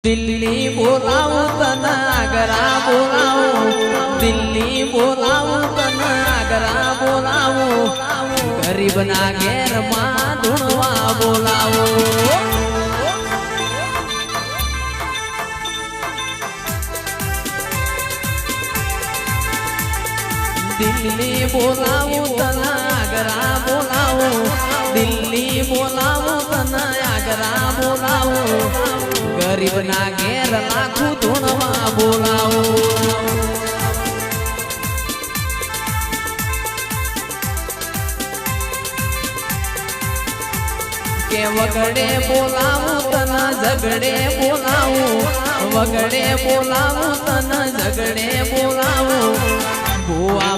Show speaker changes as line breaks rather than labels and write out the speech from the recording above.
દિલ્હી બોલાવું તને આગરા બોલાવું, દિલ્હી બોલાવું તને આગરા બોલાવું, ગરીબના ઘેરમાં ધૂણવા બોલાવું. દિલ્હી બોલાવું તને આગરા બોલાવું, દિલ્હી બોલાવું તને આગરા બોલાવું, ગરીબના ઘેર લાખું ધૂણવા બોલાવું. કે વગડે બોલાવું તને ઝગડે બોલાવું, વગડે બોલાવું તને ઝગડે બોલાવું, ભૂવા